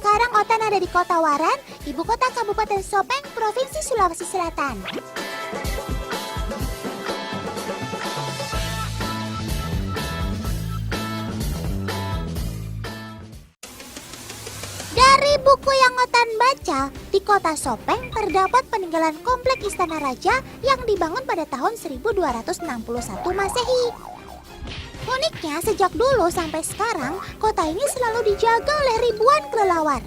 Sekarang Otan ada di Kota Waran, ibu kota Kabupaten Sopeng, Provinsi Sulawesi Selatan. Dari buku yang Otan baca, di Kota Sopeng terdapat peninggalan komplek Istana Raja yang dibangun pada tahun 1261 Masehi. Uniknya, sejak dulu sampai sekarang, kota ini selalu dijaga oleh ribuan kelelawar.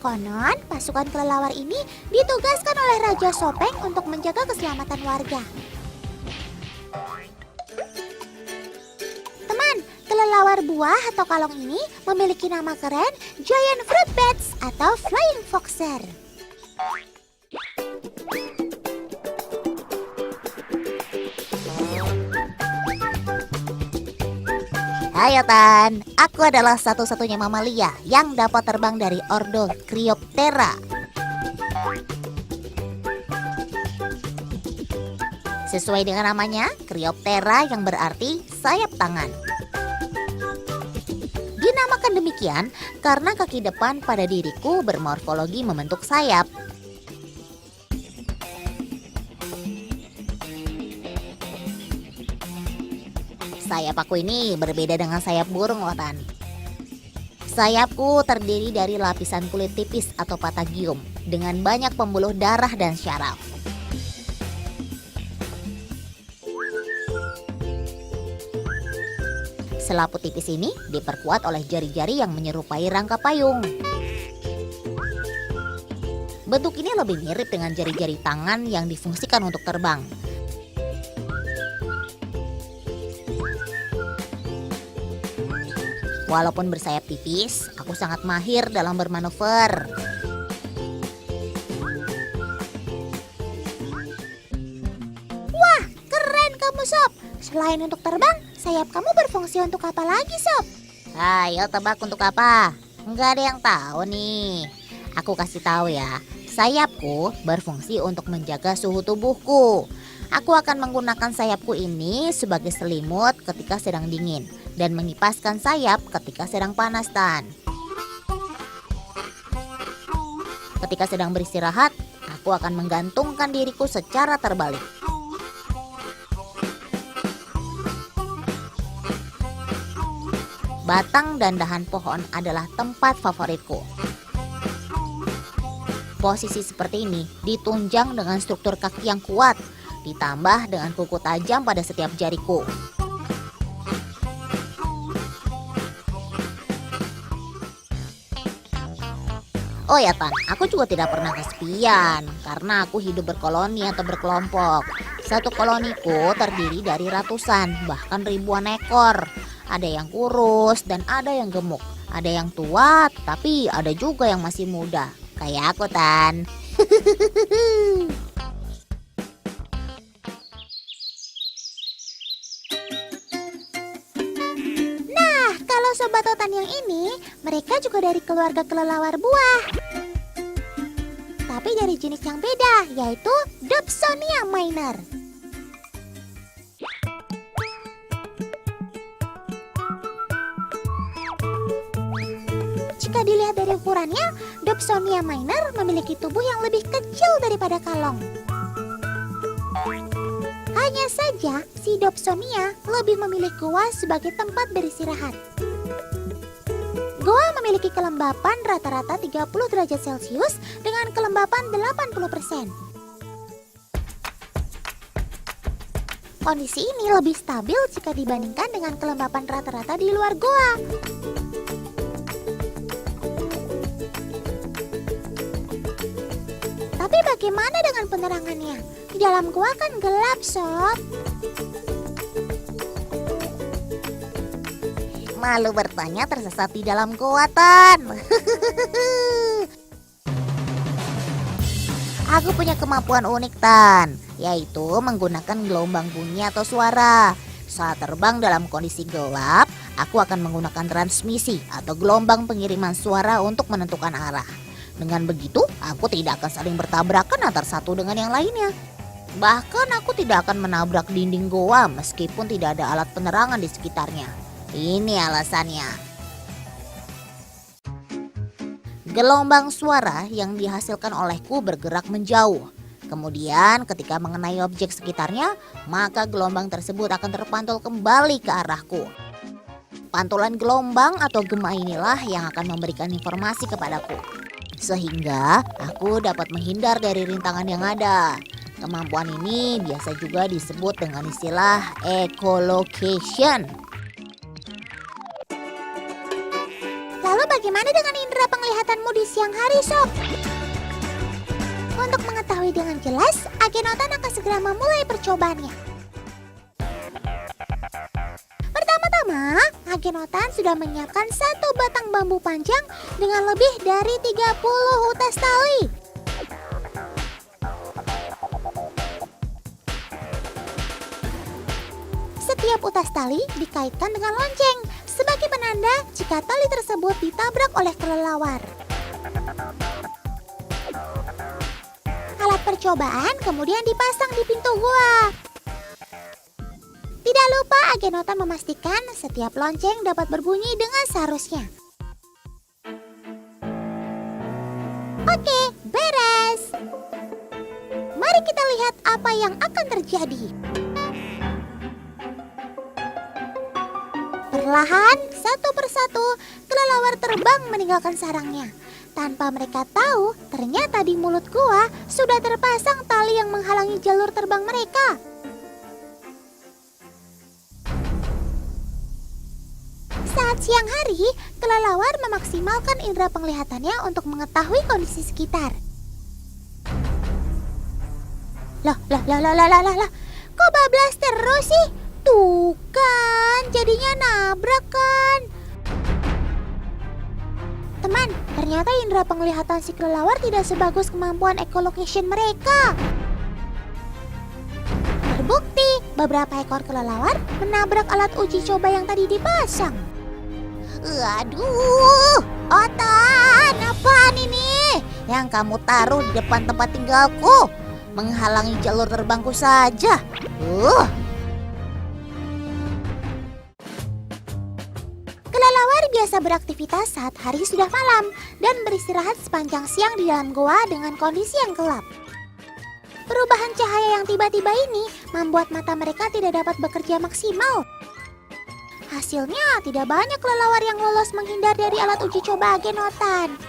Konon, pasukan kelelawar ini ditugaskan oleh Raja Sopeng untuk menjaga keselamatan warga. Teman, kelelawar buah atau kalong ini memiliki nama keren Giant Fruit Bats atau Flying Foxer. Hai Otan, aku adalah satu-satunya mamalia yang dapat terbang dari ordo Cryoptera. Sesuai dengan namanya, Cryoptera yang berarti sayap tangan. Dinamakan demikian karena kaki depan pada diriku bermorfologi membentuk sayap. Sayap aku ini berbeda dengan sayap burung, Otan. Sayapku terdiri dari lapisan kulit tipis atau patagium dengan banyak pembuluh darah dan syaraf. Selaput tipis ini diperkuat oleh jari-jari yang menyerupai rangka payung. Bentuk ini lebih mirip dengan jari-jari tangan yang difungsikan untuk terbang. Walaupun bersayap tipis, aku sangat mahir dalam bermanuver. Wah, keren kamu, Sob. Selain untuk terbang, sayap kamu berfungsi untuk apa lagi, Sob? Ayo tebak untuk apa? Nggak ada yang tahu nih. Aku kasih tahu ya. Sayapku berfungsi untuk menjaga suhu tubuhku. Aku akan menggunakan sayapku ini sebagai selimut ketika sedang dingin dan mengipaskan sayap ketika sedang panas, Tan. Ketika sedang beristirahat, aku akan menggantungkan diriku secara terbalik. Batang dan dahan pohon adalah tempat favoritku. Posisi seperti ini ditunjang dengan struktur kaki yang kuat, ditambah dengan kuku tajam pada setiap jariku. Oh ya Tan, aku juga tidak pernah kesepian karena aku hidup berkoloni atau berkelompok. Satu koloniku terdiri dari ratusan, bahkan ribuan ekor. Ada yang kurus dan ada yang gemuk. Ada yang tua, tapi ada juga yang masih muda. Kayak aku, Tan. Nah, kalau sobat Otan yang ini, mereka juga dari keluarga kelelawar buah. Tapi dari jenis yang beda, yaitu Dobsonia minor. Jika dilihat dari ukurannya, Dobsonia minor memiliki tubuh yang lebih kecil daripada kalong. Hanya saja, si Dobsonia lebih memilih goa sebagai tempat beristirahat. Goa memiliki kelembapan rata-rata 30 derajat Celcius dengan kelembapan 80%. Kondisi ini lebih stabil jika dibandingkan dengan kelembapan rata-rata di luar goa. Tapi bagaimana dengan penerangannya? Di dalam gua kan gelap, Sob. Malu bertanya tersesat di dalam gua, Tan. Aku punya kemampuan unik, Tan, yaitu menggunakan gelombang bunyi atau suara. Saat terbang dalam kondisi gelap, aku akan menggunakan transmisi atau gelombang pengiriman suara untuk menentukan arah. Dengan begitu, aku tidak akan saling bertabrakan antar satu dengan yang lainnya. Bahkan aku tidak akan menabrak dinding goa meskipun tidak ada alat penerangan di sekitarnya. Ini alasannya. Gelombang suara yang dihasilkan olehku bergerak menjauh. Kemudian ketika mengenai objek sekitarnya, maka gelombang tersebut akan terpantul kembali ke arahku. Pantulan gelombang atau gema inilah yang akan memberikan informasi kepadaku. Sehingga aku dapat menghindar dari rintangan yang ada. Kemampuan ini biasa juga disebut dengan istilah echolocation. Lalu bagaimana dengan indera penglihatanmu di siang hari, Sob? Untuk mengetahui dengan jelas, Agenotan akan segera memulai percobaannya. Pertama-tama, Agenotan sudah menyiapkan satu batang bambu panjang dengan lebih dari 30 utas tali. Setiap utas tali dikaitkan dengan lonceng sebagai penanda jika tali tersebut ditabrak oleh kelelawar. Alat percobaan kemudian dipasang di pintu gua. Tidak lupa Agenotan memastikan setiap lonceng dapat berbunyi dengan seharusnya. Oke, beres. Mari kita lihat apa yang akan terjadi. Perlahan, satu persatu, kelelawar terbang meninggalkan sarangnya. Tanpa mereka tahu, ternyata di mulut gua sudah terpasang tali yang menghalangi jalur terbang mereka. Saat siang hari, kelelawar memaksimalkan indera penglihatannya untuk mengetahui kondisi sekitar. Lah, kok bablas terus sih? Tuh kan, jadinya nabrak kan. Teman, ternyata indera penglihatan si kelelawar tidak sebagus kemampuan echolocation mereka. Terbukti, beberapa ekor kelelawar menabrak alat uji coba yang tadi dipasang. Aduh, Otan, apaan ini? Yang kamu taruh di depan tempat tinggalku, menghalangi jalur terbangku saja. Kelelawar biasa beraktivitas saat hari sudah malam dan beristirahat sepanjang siang di dalam goa dengan kondisi yang gelap. Perubahan cahaya yang tiba-tiba ini membuat mata mereka tidak dapat bekerja maksimal. Hasilnya tidak banyak kelelawar yang lolos menghindar dari alat uji coba Agenotan.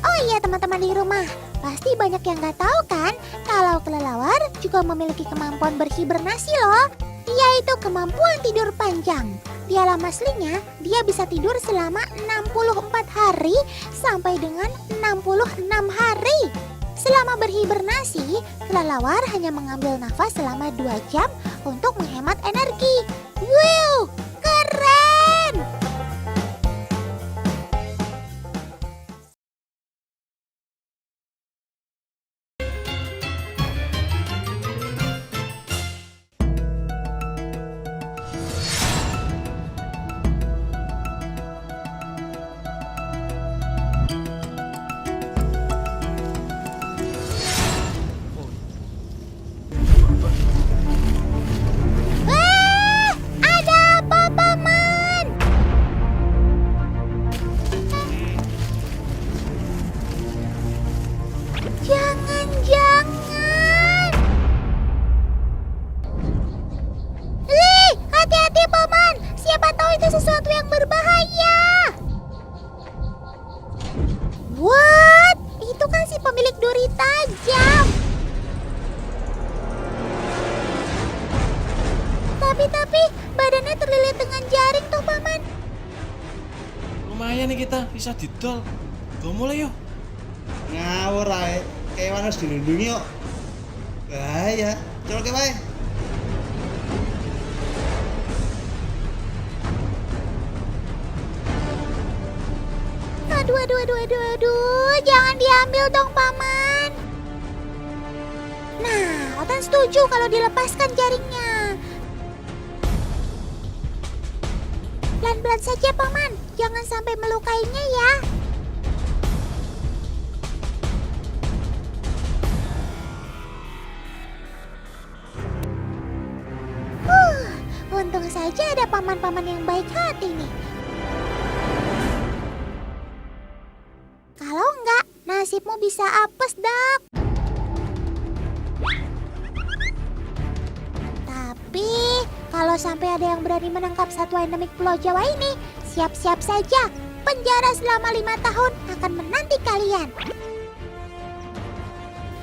Oh iya teman-teman di rumah, pasti banyak yang gak tahu kan kalau kelelawar juga memiliki kemampuan berhibernasi loh, yaitu kemampuan tidur panjang. Di alam aslinya, dia bisa tidur selama 64 hari sampai dengan 66 hari. Selama berhibernasi, kelelawar hanya mengambil nafas selama 2 jam untuk menghemat energi. Wow, keren! Jangan-jangan. Hati-hati paman. Siapa tahu itu sesuatu yang berbahaya. What? Itu kan si pemilik duri tajam. Tapi badannya terlilit dengan jaring tuh paman. Lumayan nih kita bisa didol. Go mulai yuk. Ngawur ae, kewan harus dilindungi kok. Bahaya, colok wae. Aduh, jangan diambil dong paman. Nah, Otan setuju kalau dilepaskan jaringnya. Pelan-pelan saja paman, jangan sampai melukainya ya. Untung saja ada paman-paman yang baik hati nih. Kalau enggak, nasibmu bisa apes, Dak. Tapi, kalau sampai ada yang berani menangkap satwa endemik Pulau Jawa ini, siap-siap saja. Penjara selama 5 tahun akan menanti kalian.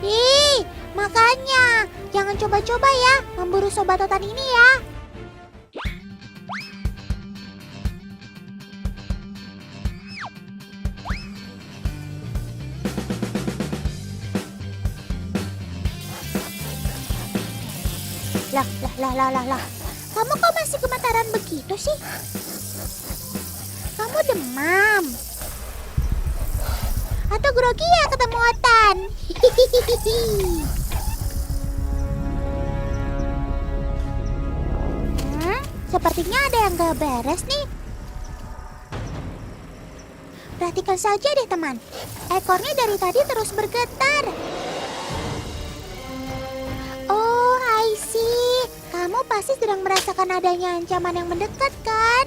Ih, makanya jangan coba-coba ya memburu sobat otan ini ya. Lah. Kamu kok masih gemetaran begitu sih? Kamu demam? Atau grogi ya ketemu otan? Sepertinya ada yang gak beres nih. Perhatikan saja deh teman. Ekornya dari tadi terus bergetar. Oh, I see. Kamu pasti sedang merasakan adanya ancaman yang mendekat kan?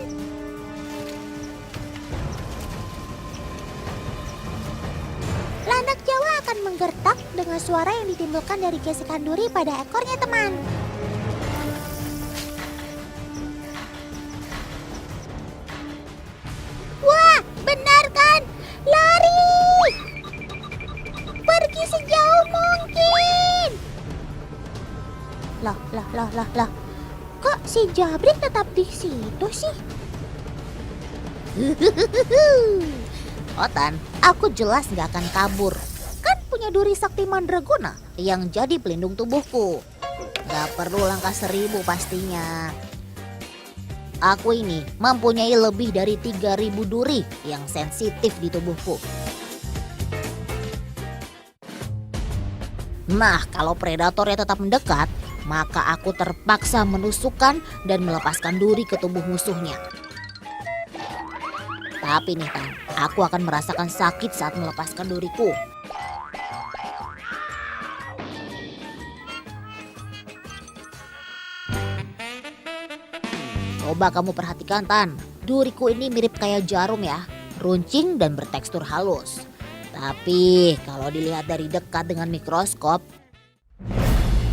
Landak Jawa akan menggertak dengan suara yang ditimbulkan dari gesekan duri pada ekornya, teman. Wah, benar kan? Lari! Pergi sejauh mungkin. Lah. Kok si Jabrik tetap di situ sih? Otan, aku jelas gak akan kabur. Kan punya duri sakti mandraguna yang jadi pelindung tubuhku. Gak perlu langkah 1000 pastinya. Aku ini mempunyai lebih dari 3000 duri yang sensitif di tubuhku. Nah, kalau predatornya tetap mendekat, maka aku terpaksa menusukkan dan melepaskan duri ke tubuh musuhnya. Tapi nih Tan, aku akan merasakan sakit saat melepaskan duriku. Coba kamu perhatikan Tan, duriku ini mirip kayak jarum ya, runcing dan bertekstur halus. Tapi kalau dilihat dari dekat dengan mikroskop,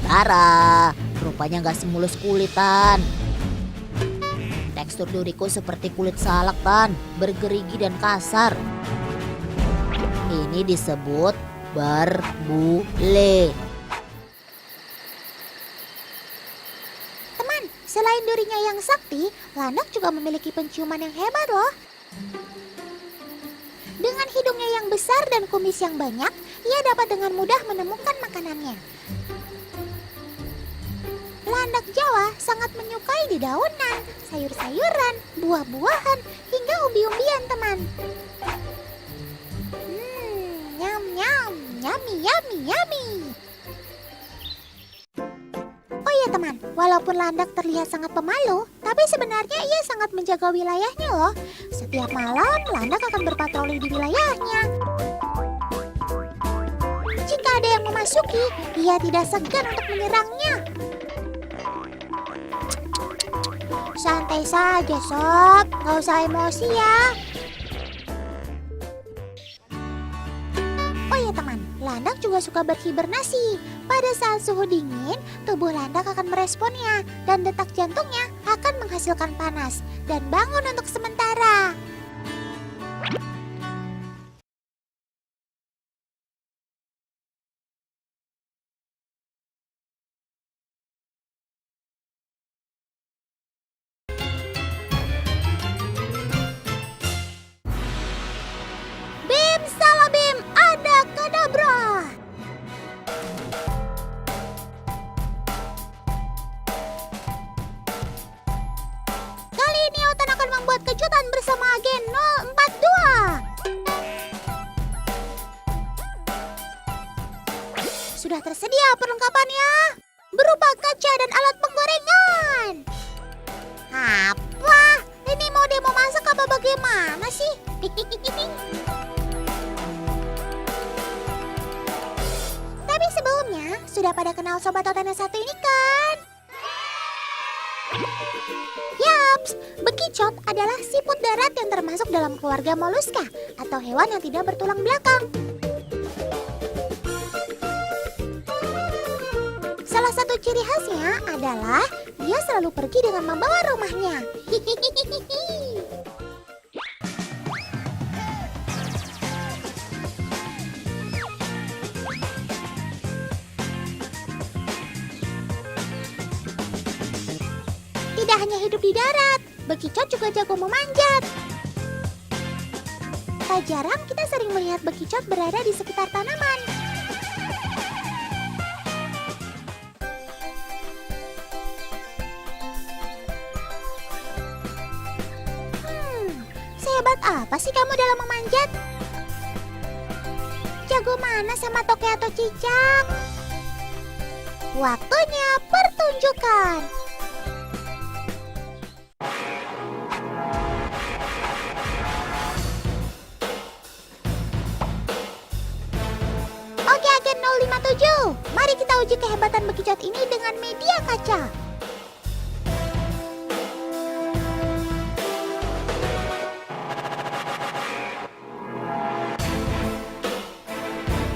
tara, rupanya gak semulus kulit Tan. Tekstur duriku seperti kulit salak Tan, bergerigi dan kasar. Ini disebut berbule. Teman, selain durinya yang sakti, landak juga memiliki penciuman yang hebat loh. Dengan hidungnya yang besar dan kumis yang banyak, ia dapat dengan mudah menemukan makanannya. Landak Jawa sangat menyukai dedaunan, sayur-sayuran, buah-buahan, hingga umbi-umbian teman. Yummy. Oh iya teman, walaupun landak terlihat sangat pemalu, tapi sebenarnya ia sangat menjaga wilayahnya loh. Setiap malam landak akan berpatroli di wilayahnya. Jika ada yang memasuki, ia tidak segan untuk menyerangnya. Santai saja sob, gak usah emosi ya. Oh ya teman, landak juga suka berhibernasi. Pada saat suhu dingin, tubuh landak akan meresponnya dan detak jantungnya akan menghasilkan panas dan bangun untuk sementara. Bim salabim ada kadabra. Kali ini Otan akan membuat kejutan bersama agen 042. Sudah tersedia perlengkapannya, berupa kaca dan alat penggorengan. Apa? Ini mau demo masak apa bagaimana sih? Tapi sebelumnya, sudah pada kenal Sobat Otan yang satu ini kan? Yaps, bekicot adalah siput darat yang termasuk dalam keluarga moluska atau hewan yang tidak bertulang belakang. Salah satu ciri khasnya adalah dia selalu pergi dengan membawa rumahnya. Tidak hanya hidup di darat, bekicot juga jago memanjat. Tak jarang kita sering melihat bekicot berada di sekitar tanaman. Sehebat apa sih kamu dalam memanjat? Jago mana sama toke atau cicak? Waktunya pertunjukan. Oke, Agen 057. Mari kita uji kehebatan bekicot ini dengan media kaca.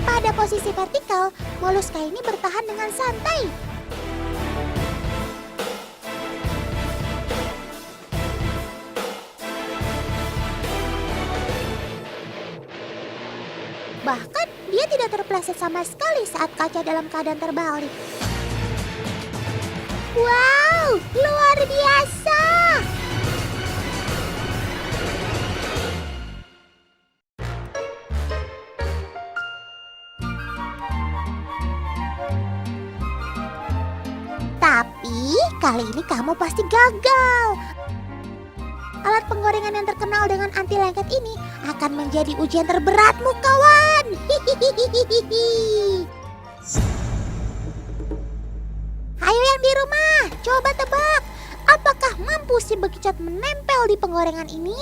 Pada posisi vertikal, moluska ini bertahan dengan santai. Bahkan, dia tidak terpeleset sama sekali saat kaca dalam keadaan terbalik. Wow, luar biasa! Tapi kali ini kamu pasti gagal. Alat penggorengan yang terkenal dengan anti lengket ini akan menjadi ujian terberatmu, kawan. Ayo yang di rumah, coba tebak. Apakah mampu si bekicot menempel di penggorengan ini?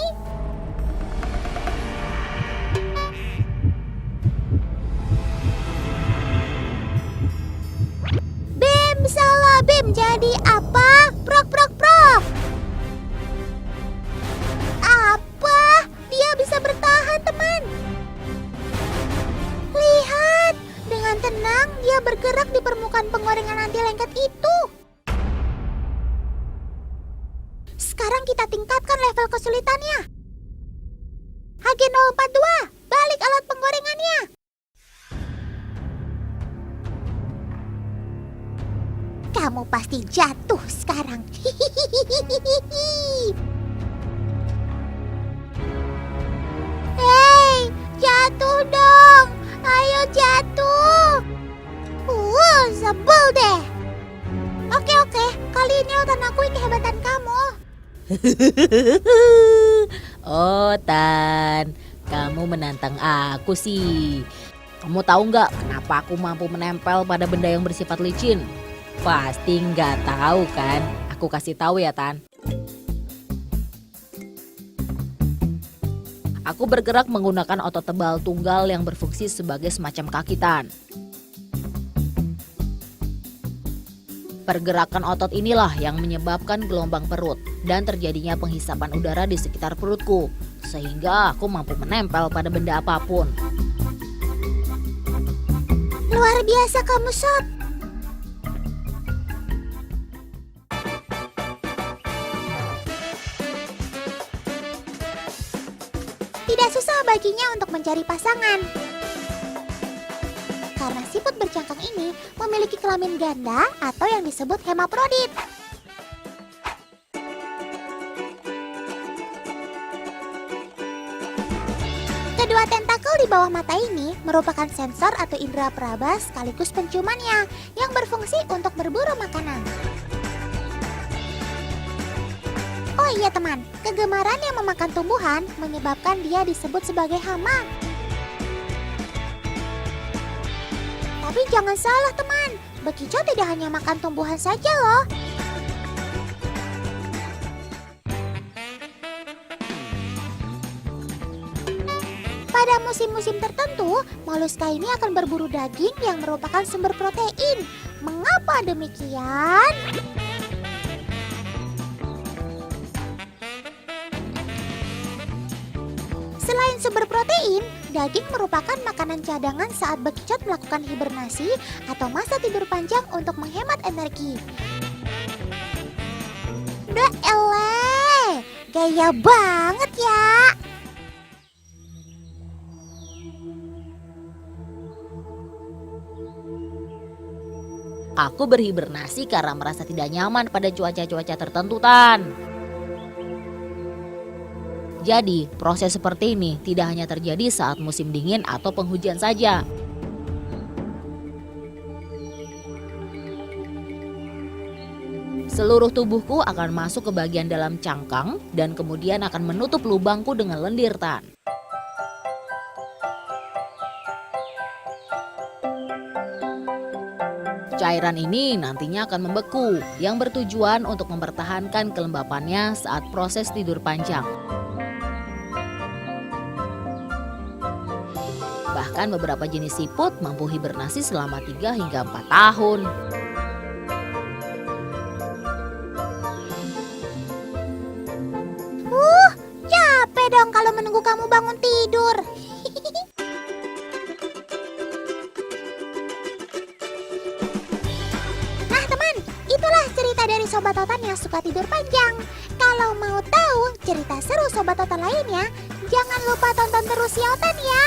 Salah, Bim. Jadi apa? Prok, prok, prok. Apa? Dia bisa bertahan, teman. Lihat, dengan tenang dia bergerak di permukaan penggorengan anti lengket itu. Sekarang kita tingkatkan level kesulitannya. Agen 042, balik alat penggorengannya. Kamu pasti jatuh sekarang. Hei, jatuh dong. Ayo jatuh. Sebel deh. Oke, kali ini Otan akui kehebatan kamu. Oh, Tan, kamu menantang aku sih. Kamu tahu nggak kenapa aku mampu menempel pada benda yang bersifat licin? Pasti nggak tahu kan? Aku kasih tahu ya, Tan. Aku bergerak menggunakan otot tebal tunggal yang berfungsi sebagai semacam kaki, Tan. Pergerakan otot inilah yang menyebabkan gelombang perut dan terjadinya penghisapan udara di sekitar perutku, sehingga aku mampu menempel pada benda apapun. Luar biasa kamu, Sob. Tidak susah baginya untuk mencari pasangan. Karena siput bercangkang ini memiliki kelamin ganda atau yang disebut hemaprodit. Kedua tentakel di bawah mata ini merupakan sensor atau indera peraba sekaligus penciumannya yang berfungsi untuk berburu makanan. Oh iya teman, kegemaran yang memakan tumbuhan menyebabkan dia disebut sebagai hama. Tapi jangan salah teman, bekicot tidak hanya makan tumbuhan saja loh. Pada musim-musim tertentu, moluska ini akan berburu daging yang merupakan sumber protein. Mengapa demikian? sumber protein, daging merupakan makanan cadangan saat bekicot melakukan hibernasi atau masa tidur panjang untuk menghemat energi. Duh elah, gaya banget ya. Aku berhibernasi karena merasa tidak nyaman pada cuaca-cuaca tertentu, Tan. Jadi, proses seperti ini tidak hanya terjadi saat musim dingin atau penghujan saja. Seluruh tubuhku akan masuk ke bagian dalam cangkang dan kemudian akan menutup lubangku dengan lendir, Tan. Cairan ini nantinya akan membeku, yang bertujuan untuk mempertahankan kelembapannya saat proses tidur panjang. Bahkan beberapa jenis siput mampu hibernasi selama 3 hingga 4 tahun. Capek dong kalau menunggu kamu bangun tidur. Nah teman, itulah cerita dari Sobat Totan yang suka tidur panjang. Kalau mau tahu cerita seru Sobat Totan lainnya, jangan lupa tonton terus Yotan ya.